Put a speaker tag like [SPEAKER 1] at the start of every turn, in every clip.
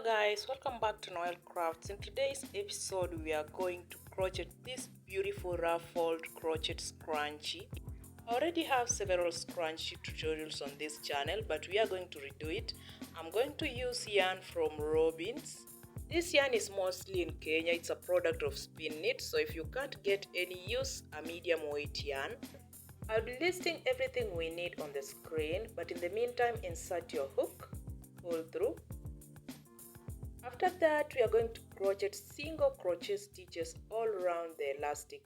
[SPEAKER 1] Hello guys, welcome back to Noel Crafts. In today's episode we are going to crochet this beautiful ruffled crochet scrunchie. I already have several scrunchie tutorials on this channel, but we are going to redo it. I'm going to use yarn from Robins. This yarn is mostly in Kenya. It's a product of Spin Knit, so if you can't get any, use a medium weight yarn. I'll be listing everything we need on the screen, but in the meantime insert your hook, pull through. After that, we are going to crochet single crochet stitches all around the elastic.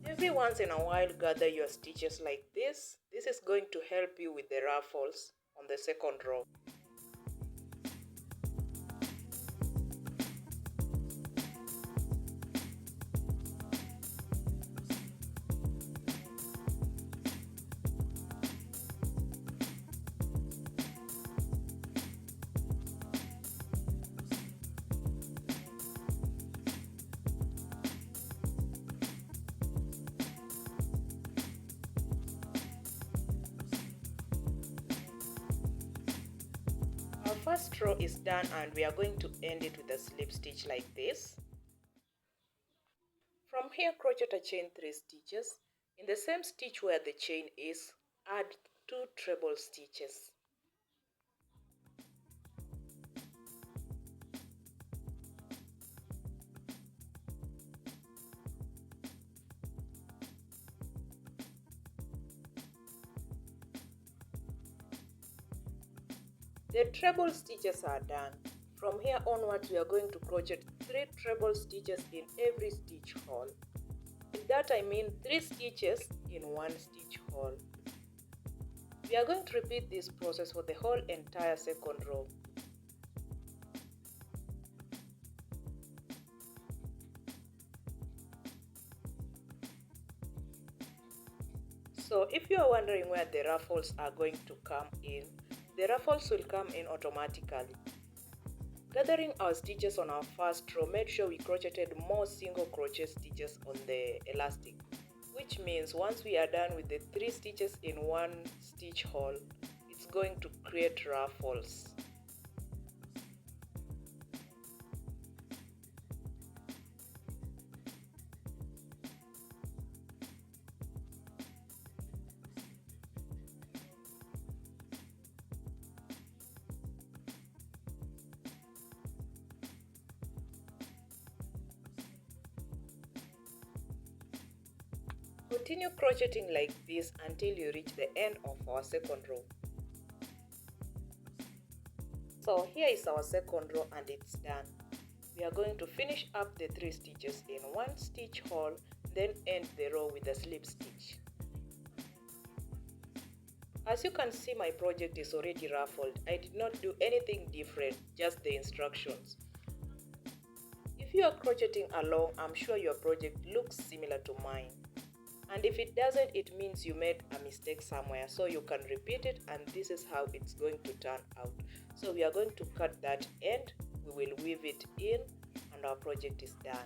[SPEAKER 1] Every once in a while, gather your stitches like this. This is going to help you with the ruffles on the second row. Our first row is done and we are going to end it with a slip stitch like this. From here, crochet a chain 3 stitches. In the same stitch where the chain is, add 2 treble stitches. The treble stitches are done. From here onwards, we are going to crochet 3 treble stitches in every stitch hole. With that I mean 3 stitches in one stitch hole. We are going to repeat this process for the whole entire second row. So if you are wondering where the ruffles are going to come in, the ruffles will come in automatically. Gathering our stitches on our first row, make sure we crocheted more single crochet stitches on the elastic, which means once we are done with the 3 stitches in one stitch hole, it's going to create ruffles. Continue crocheting like this until you reach the end of our second row. So here is our second row and it's done. We are going to finish up the 3 stitches in one stitch hole, then end the row with a slip stitch. As you can see, my project is already ruffled. I did not do anything different, just the instructions. If you are crocheting along, I'm sure your project looks similar to mine. And if it doesn't, it means you made a mistake somewhere. So you can repeat it and this is how it's going to turn out. So we are going to cut that end, we will weave it in and our project is done.